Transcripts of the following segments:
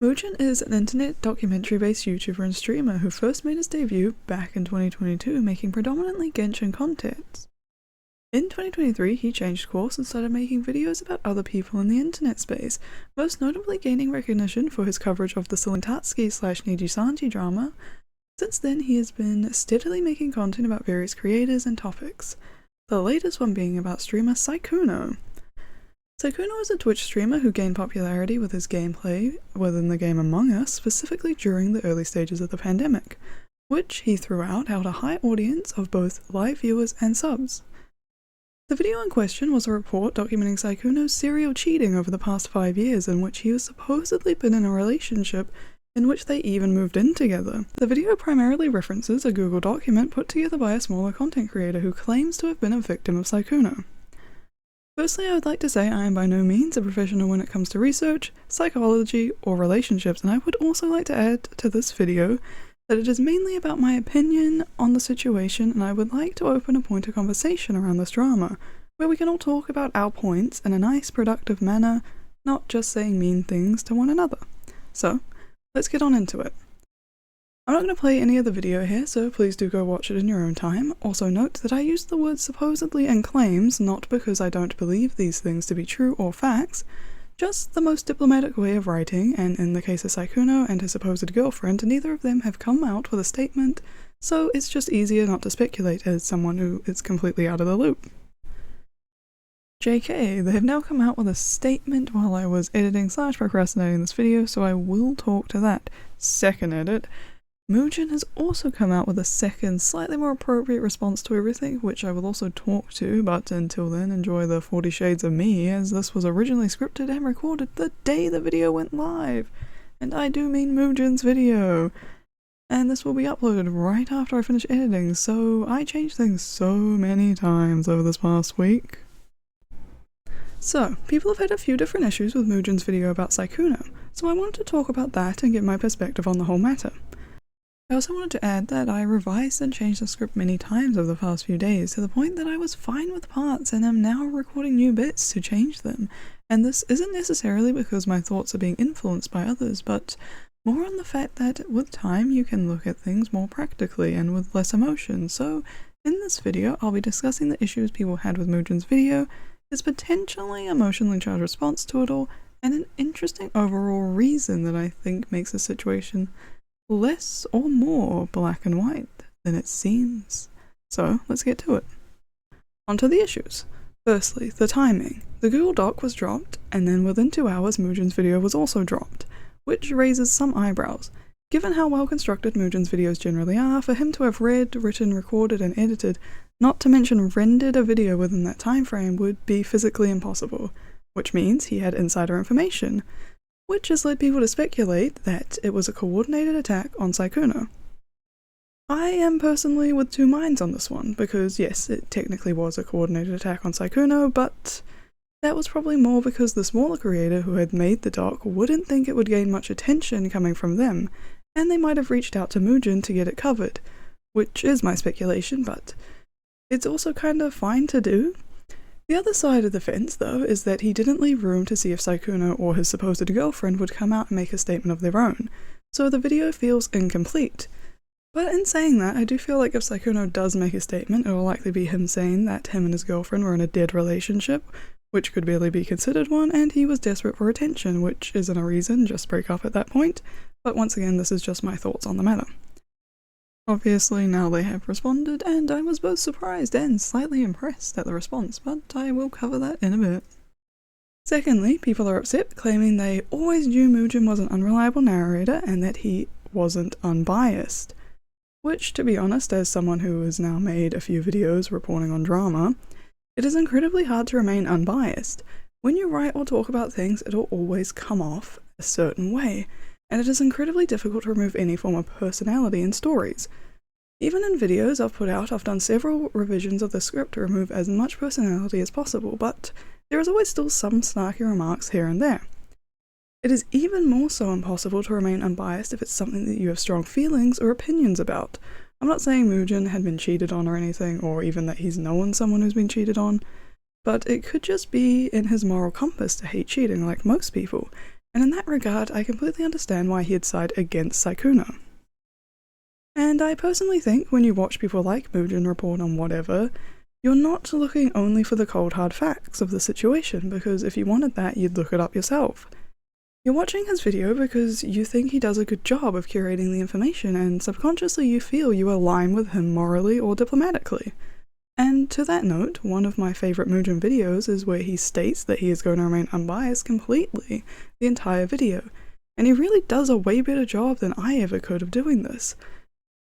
Mujin is an internet documentary-based YouTuber and streamer who first made his debut back in 2022 making predominantly Genshin content. In 2023 he changed course and started making videos about other people in the internet space, most notably gaining recognition for his coverage of the Silintatsuki/Nijisanji drama. Since then he has been steadily making content about various creators and topics, the latest one being about streamer Sykkuno. Sykkuno is a Twitch streamer who gained popularity with his gameplay within the game Among Us, specifically during the early stages of the pandemic, which he throughout held a high audience of both live viewers and subs. The video in question was a report documenting Sykkuno's serial cheating over the past 5 years, in which he was supposedly been in a relationship in which they even moved in together. The video primarily references a Google document put together by a smaller content creator who claims to have been a victim of Sykkuno. Firstly, I would like to say I am by no means a professional when it comes to research, psychology, or relationships, and I would also like to add to this video that it is mainly about my opinion on the situation, and I would like to open a point of conversation around this drama, where we can all talk about our points in a nice, productive manner, not just saying mean things to one another. So, let's get on into it. I'm not going to play any of the video here, so please do go watch it in your own time. Also note that I use the words supposedly and claims not because I don't believe these things to be true or facts, just the most diplomatic way of writing, and in the case of Sykkuno and his supposed girlfriend, neither of them have come out with a statement, so it's just easier not to speculate as someone who is completely out of the loop. JK, they have now come out with a statement while I was editing/procrastinating this video, so I will talk to that. Second edit. Mujin has also come out with a second, slightly more appropriate response to everything, which I will also talk to, but until then enjoy the 40 Shades of Me, as this was originally scripted and recorded the day the video went live. And I do mean Mujin's video. And this will be uploaded right after I finish editing, so I changed things so many times over this past week. So, people have had a few different issues with Mujin's video about Sykkuno, so I wanted to talk about that and give my perspective on the whole matter. I also wanted to add that I revised and changed the script many times over the past few days, to the point that I was fine with parts and am now recording new bits to change them, and this isn't necessarily because my thoughts are being influenced by others, but more on the fact that with time you can look at things more practically and with less emotion. So in this video I'll be discussing the issues people had with Mujin's video, his potentially emotionally charged response to it all, and an interesting overall reason that I think makes the situation less or more black and white than it seems. So let's get to it. Onto the issues. Firstly, the timing. The Google Doc was dropped, and then within 2 hours Mujin's video was also dropped, which raises some eyebrows. Given how well constructed Mujin's videos generally are, for him to have read, written, recorded, and edited, not to mention rendered a video within that time frame, would be physically impossible, which means he had insider information, which has led people to speculate that it was a coordinated attack on Sykkuno. I am personally with two minds on this one, because yes, it technically was a coordinated attack on Sykkuno, but that was probably more because the smaller creator who had made the doc wouldn't think it would gain much attention coming from them, and they might have reached out to Mujin to get it covered, which is my speculation, but it's also kind of fine to do. The other side of the fence, though, is that he didn't leave room to see if Sykkuno or his supposed girlfriend would come out and make a statement of their own, so the video feels incomplete. But in saying that, I do feel like if Sykkuno does make a statement, it will likely be him saying that him and his girlfriend were in a dead relationship, which could barely be considered one, and he was desperate for attention, which isn't a reason, just break up at that point. But once again, this is just my thoughts on the matter. Obviously now they have responded, and I was both surprised and slightly impressed at the response, but I will cover that in a bit. Secondly, people are upset, claiming they always knew Mujin was an unreliable narrator and that he wasn't unbiased. Which, to be honest, as someone who has now made a few videos reporting on drama, it is incredibly hard to remain unbiased. When you write or talk about things, it'll always come off a certain way, and it is incredibly difficult to remove any form of personality in stories. Even in videos I've put out, I've done several revisions of the script to remove as much personality as possible, but there is always still some snarky remarks here and there. It is even more so impossible to remain unbiased if it's something that you have strong feelings or opinions about. I'm not saying Mujin had been cheated on or anything, or even that he's known someone who's been cheated on, but it could just be in his moral compass to hate cheating like most people, and in that regard I completely understand why he'd side against Sykkuno. And I personally think when you watch people like Mujin report on whatever, you're not looking only for the cold hard facts of the situation, because if you wanted that you'd look it up yourself. You're watching his video because you think he does a good job of curating the information, and subconsciously you feel you align with him morally or diplomatically. And to that note, one of my favourite Mujin videos is where he states that he is going to remain unbiased completely the entire video, and he really does a way better job than I ever could of doing this.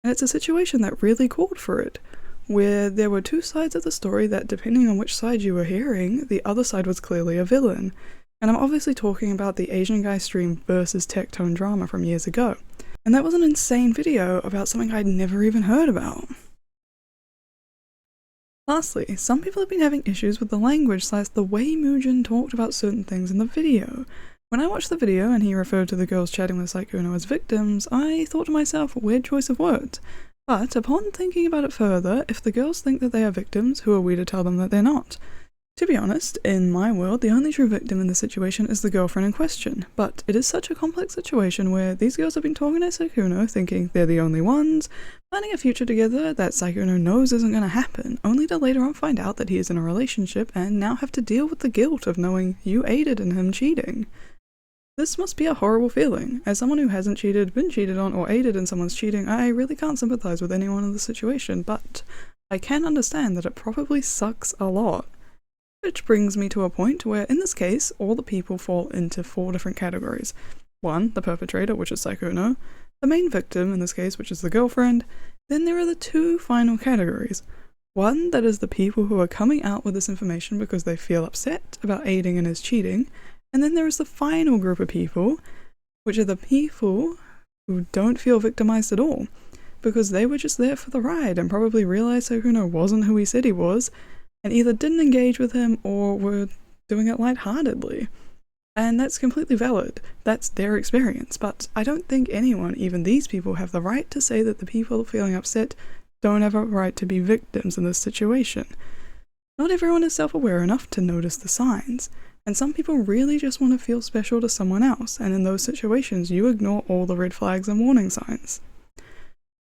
And it's a situation that really called for it, where there were two sides of the story that, depending on which side you were hearing, the other side was clearly a villain. And I'm obviously talking about the Asian guy stream versus Tectone drama from years ago. And that was an insane video about something I'd never even heard about. Lastly, some people have been having issues with the language / the way Mujin talked about certain things in the video. When I watched the video and he referred to the girls chatting with Sykkuno as victims, I thought to myself, weird choice of words. But upon thinking about it further, if the girls think that they are victims, who are we to tell them that they're not? To be honest, in my world, the only true victim in this situation is the girlfriend in question, but it is such a complex situation where these girls have been talking to Sykkuno thinking they're the only ones, planning a future together that Sykkuno knows isn't going to happen, only to later on find out that he is in a relationship and now have to deal with the guilt of knowing you aided in him cheating. This must be a horrible feeling. As someone who hasn't cheated, been cheated on, or aided in someone's cheating, I really can't sympathize with anyone in the situation, but I can understand that it probably sucks a lot. Which brings me to a point where, in this case, all the people fall into 4 different categories. 1, the perpetrator, which is Sykkuno, the main victim, in this case, which is the girlfriend. Then there are the 2 final categories. 1, that is the people who are coming out with this information because they feel upset about aiding in his cheating. And then there is the final group of people, which are the people who don't feel victimized at all, because they were just there for the ride and probably realized Sykkuno wasn't who he said he was, and either didn't engage with him or were doing it lightheartedly. And that's completely valid. That's their experience. But I don't think anyone, even these people, have the right to say that the people feeling upset don't have a right to be victims in this situation. Not everyone is self-aware enough to notice the signs, and some people really just want to feel special to someone else, and in those situations you ignore all the red flags and warning signs.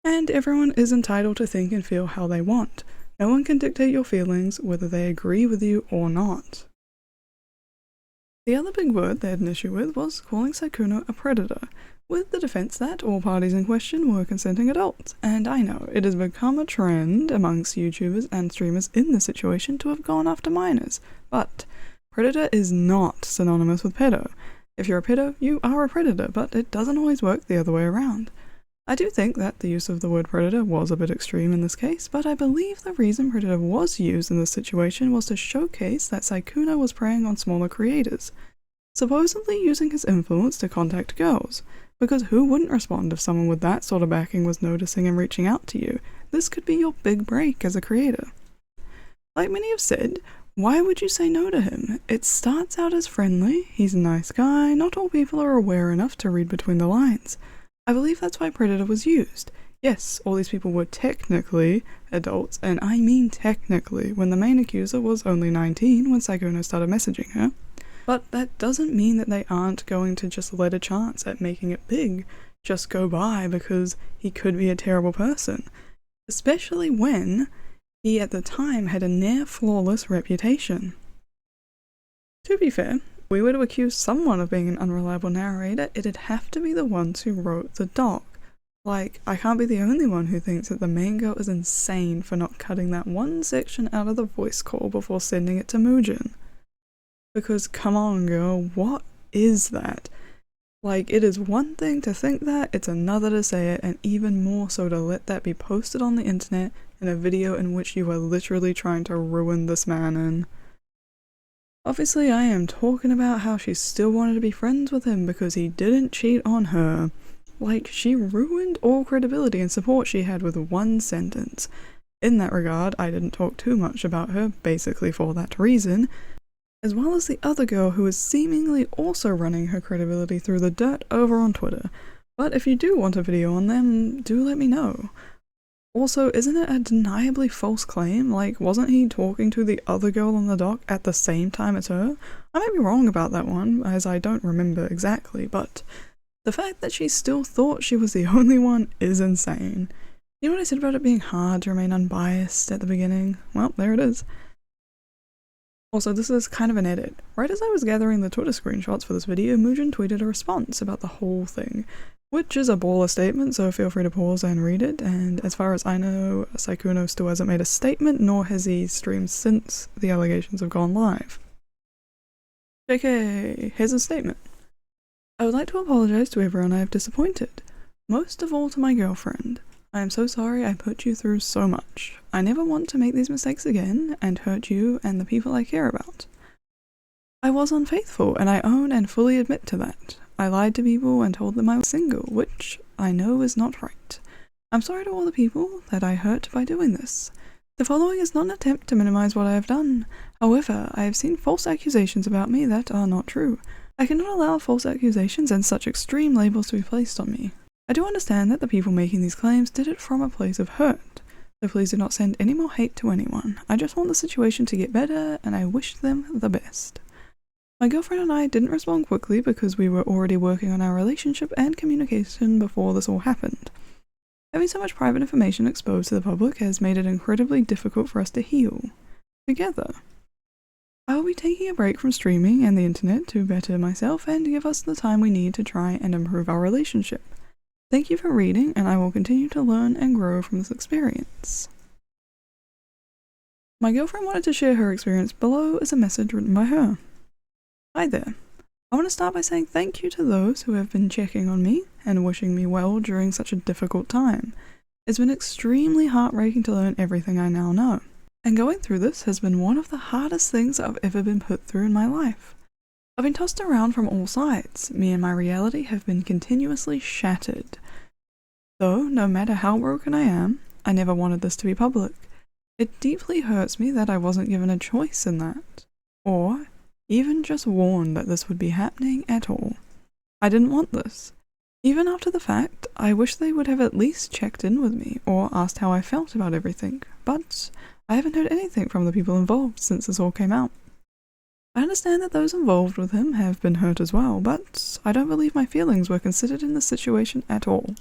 And everyone is entitled to think and feel how they want. No one can dictate your feelings, whether they agree with you or not. The other big word they had an issue with was calling Sykkuno a predator, with the defense that all parties in question were consenting adults. And I know, it has become a trend amongst YouTubers and streamers in this situation to have gone after minors, but predator is not synonymous with pedo. If you're a pedo, you are a predator, but it doesn't always work the other way around. I do think that the use of the word predator was a bit extreme in this case, but I believe the reason predator was used in this situation was to showcase that Sykkuno was preying on smaller creators, supposedly using his influence to contact girls, because who wouldn't respond if someone with that sort of backing was noticing and reaching out to you? This could be your big break as a creator. Like many have said, why would you say no to him? It starts out as friendly, he's a nice guy, not all people are aware enough to read between the lines. I believe that's why predator was used. Yes, all these people were technically adults, and I mean technically, when the main accuser was only 19 when Sykkuno started messaging her. But that doesn't mean that they aren't going to just let a chance at making it big just go by because he could be a terrible person. Especially when he at the time had a near-flawless reputation. To be fair, if we were to accuse someone of being an unreliable narrator, it'd have to be the ones who wrote the doc. Like, I can't be the only one who thinks that the main girl is insane for not cutting that one section out of the voice call before sending it to Mujin. Because, come on girl, what is that? Like, it is one thing to think that, it's another to say it, and even more so to let that be posted on the internet in a video in which you are literally trying to ruin this man in. Obviously, I am talking about how she still wanted to be friends with him because he didn't cheat on her. Like, she ruined all credibility and support she had with one sentence. In that regard, I didn't talk too much about her, basically for that reason, as well as the other girl who is seemingly also running her credibility through the dirt over on Twitter. But if you do want a video on them, do let me know. Also, isn't it a deniably false claim? Like, wasn't he talking to the other girl on the dock at the same time as her? I might be wrong about that one, as I don't remember exactly, but the fact that she still thought she was the only one is insane. You know what I said about it being hard to remain unbiased at the beginning? Well, there it is. Also, this is kind of an edit. Right as I was gathering the Twitter screenshots for this video, Mujin tweeted a response about the whole thing, which is a baller statement, so feel free to pause and read it, and as far as I know, Sykkuno still hasn't made a statement, nor has he streamed since the allegations have gone live. JK, here's a statement. I would like to apologize to everyone I have disappointed, most of all to my girlfriend. I am so sorry I put you through so much. I never want to make these mistakes again and hurt you and the people I care about. I was unfaithful, and I own and fully admit to that. I lied to people and told them I was single, which I know is not right. I'm sorry to all the people that I hurt by doing this. The following is not an attempt to minimize what I have done. However, I have seen false accusations about me that are not true. I cannot allow false accusations and such extreme labels to be placed on me. I do understand that the people making these claims did it from a place of hurt, so please do not send any more hate to anyone. I just want the situation to get better, and I wish them the best. My girlfriend and I didn't respond quickly because we were already working on our relationship and communication before this all happened. Having so much private information exposed to the public has made it incredibly difficult for us to heal together. I will be taking a break from streaming and the internet to better myself and give us the time we need to try and improve our relationship. Thank you for reading, and I will continue to learn and grow from this experience. My girlfriend wanted to share her experience below as a message written by her. Hi there. I want to start by saying thank you to those who have been checking on me and wishing me well during such a difficult time. It's been extremely heartbreaking to learn everything I now know, and going through this has been one of the hardest things I've ever been put through in my life. I've been tossed around from all sides. Me and my reality have been continuously shattered. Though, no matter how broken I am, I never wanted this to be public. It deeply hurts me that I wasn't given a choice in that, or even just warned that this would be happening at all. I didn't want this. Even after the fact, I wish they would have at least checked in with me or asked how I felt about everything, but I haven't heard anything from the people involved since this all came out. I understand that those involved with him have been hurt as well, but I don't believe my feelings were considered in this situation at all.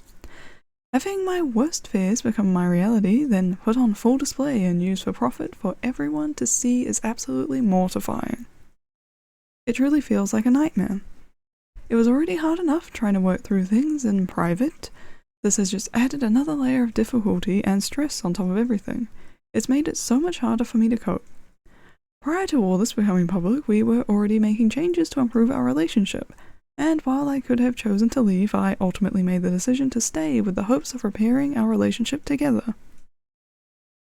Having my worst fears become my reality, then put on full display and used for profit for everyone to see is absolutely mortifying. It truly feels like a nightmare. It was already hard enough trying to work through things in private. This has just added another layer of difficulty and stress on top of everything. It's made it so much harder for me to cope. Prior to all this becoming public, we were already making changes to improve our relationship, and while I could have chosen to leave, I ultimately made the decision to stay with the hopes of repairing our relationship together.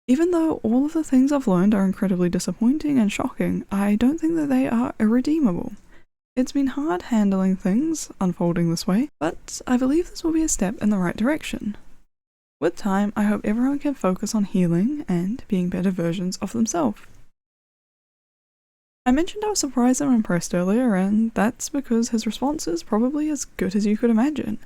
Even though all of the things I've learned are incredibly disappointing and shocking, I don't think that they are irredeemable. It's been hard handling things unfolding this way, but I believe this will be a step in the right direction. With time, I hope everyone can focus on healing and being better versions of themselves. I mentioned I was surprised and impressed earlier, and that's because his response is probably as good as you could imagine.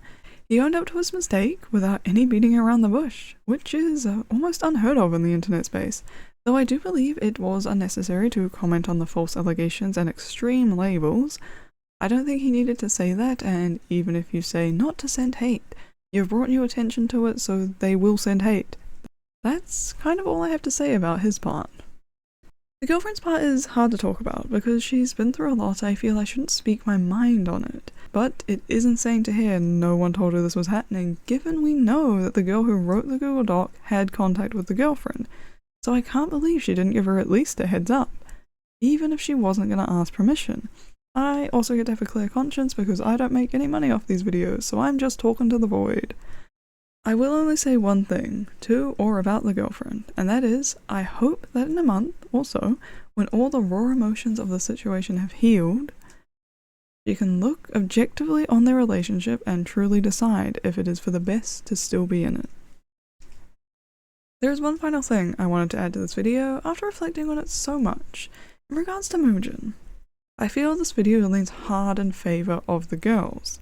He owned up to his mistake without any beating around the bush, which is almost unheard of in the internet space, though I do believe it was unnecessary to comment on the false allegations and extreme labels. I don't think he needed to say that, and even if you say not to send hate, you've brought new attention to it, so they will send hate. That's kind of all I have to say about his part. The girlfriend's part is hard to talk about because she's been through a lot. I feel I shouldn't speak my mind on it, but it is insane to hear no one told her this was happening, given we know that the girl who wrote the Google Doc had contact with the girlfriend, so I can't believe she didn't give her at least a heads up, even if she wasn't going to ask permission. I also get to have a clear conscience because I don't make any money off these videos, so I'm just talking to the void. I will only say one thing to or about the girlfriend, and that is, I hope that in a month or so, when all the raw emotions of the situation have healed, you can look objectively on their relationship and truly decide if it is for the best to still be in it. There is one final thing I wanted to add to this video after reflecting on it so much. In regards to Mujin, I feel this video leans hard in favor of the girls.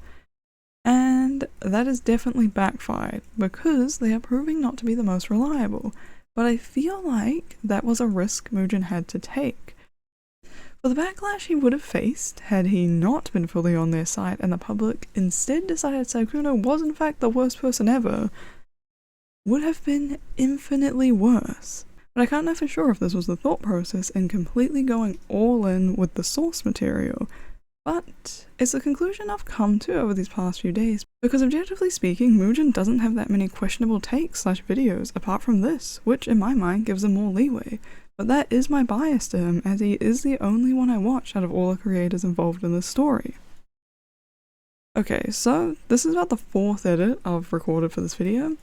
And that has definitely backfired because they are proving not to be the most reliable. But I feel like that was a risk Mujin had to take. For the backlash he would have faced had he not been fully on their side and the public instead decided Sykkuno was in fact the worst person ever, would have been infinitely worse. But I can't know for sure if this was the thought process in completely going all in with the source material. But it's a conclusion I've come to over these past few days, because objectively speaking, Mujin doesn't have that many questionable takes / videos apart from this, which in my mind gives him more leeway. But that is my bias to him, as he is the only one I watch out of all the creators involved in this story. Okay, so this is about the 4th edit I've recorded for this video.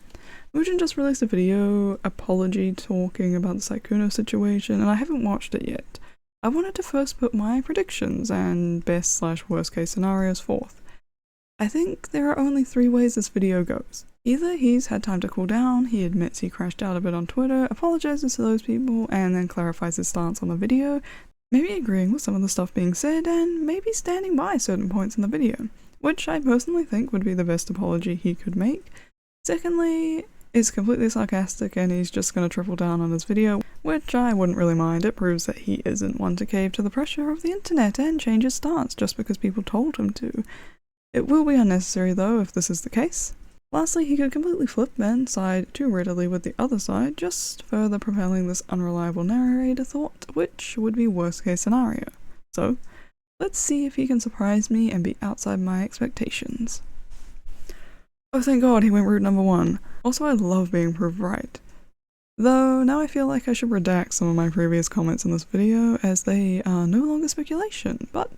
Mujin just released a video apology talking about the Sykkuno situation, and I haven't watched it yet. I wanted to first put my predictions and best / worst case scenarios forth. I think there are only 3 ways this video goes. Either he's had time to cool down, he admits he crashed out a bit on Twitter, apologizes to those people, and then clarifies his stance on the video, maybe agreeing with some of the stuff being said, and maybe standing by certain points in the video, which I personally think would be the best apology he could make. Secondly, it's completely sarcastic and he's just going to triple down on his video, which I wouldn't really mind. It proves that he isn't one to cave to the pressure of the internet and change his stance just because people told him to. It will be unnecessary though if this is the case. Lastly, he could completely flip and side too readily with the other side, just further propelling this unreliable narrator thought, which would be worst case scenario. So, let's see if he can surprise me and be outside my expectations. Oh thank god he went route number 1. Also I love being proved right. Though now I feel like I should redact some of my previous comments in this video as they are no longer speculation, but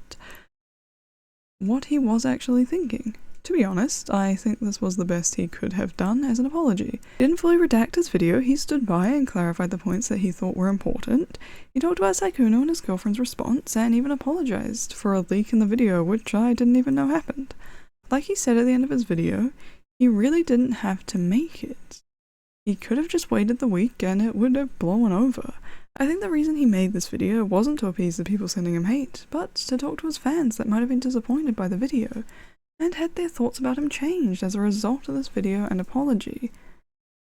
what he was actually thinking. To be honest, I think this was the best he could have done as an apology. He didn't fully redact his video, he stood by and clarified the points that he thought were important. He talked about Sykkuno and his girlfriend's response and even apologized for a leak in the video which I didn't even know happened. Like he said at the end of his video, he really didn't have to make it. He could have just waited the week and it would have blown over. I think the reason he made this video wasn't to appease the people sending him hate, but to talk to his fans that might have been disappointed by the video, and had their thoughts about him changed as a result of this video and apology,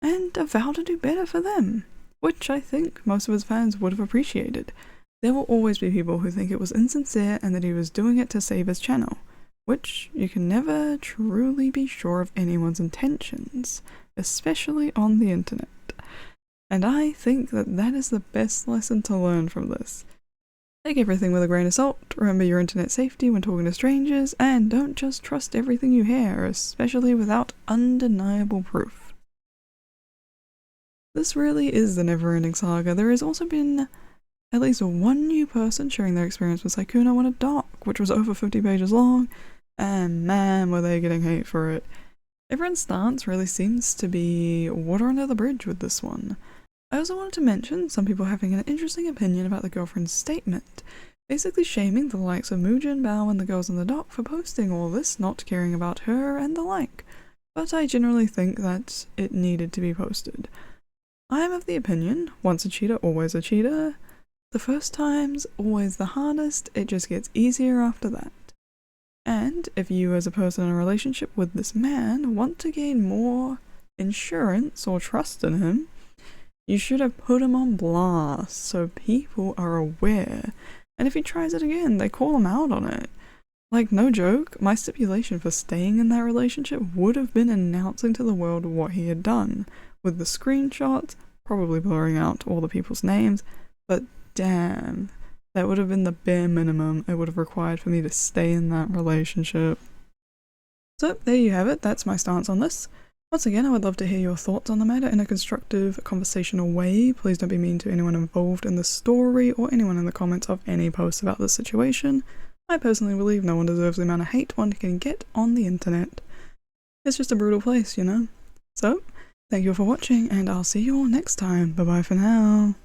and a vow to do better for them, which I think most of his fans would have appreciated. There will always be people who think it was insincere and that he was doing it to save his channel, which you can never truly be sure of anyone's intentions, especially on the internet. And I think that that is the best lesson to learn from this. Take everything with a grain of salt, remember your internet safety when talking to strangers, and don't just trust everything you hear, especially without undeniable proof. This really is the never-ending saga. There has also been at least 1 new person sharing their experience with Sykkuno on a doc, which was over 50 pages long, and man were they getting hate for it. Everyone's stance really seems to be water under the bridge with this one. I also wanted to mention some people having an interesting opinion about the girlfriend's statement, basically shaming the likes of Mujin, Bao and the girls in the doc for posting all this, not caring about her and the like, but I generally think that it needed to be posted. I am of the opinion, once a cheater, always a cheater. The first time's always the hardest, it just gets easier after that. And if you as a person in a relationship with this man want to gain more insurance or trust in him, you should have put him on blast so people are aware, and if he tries it again, they call him out on it. Like, no joke, my stipulation for staying in that relationship would have been announcing to the world what he had done, with the screenshots, probably blurring out all the people's names, but damn, that would have been the bare minimum it would have required for me to stay in that relationship. So there you have it, that's my stance on this. Once again, I would love to hear your thoughts on the matter in a constructive, conversational way. Please don't be mean to anyone involved in the story or anyone in the comments of any posts about this situation. I personally believe no one deserves the amount of hate one can get on the internet. It's just a brutal place, you know? So, thank you all for watching, and I'll see you all next time. Bye bye for now.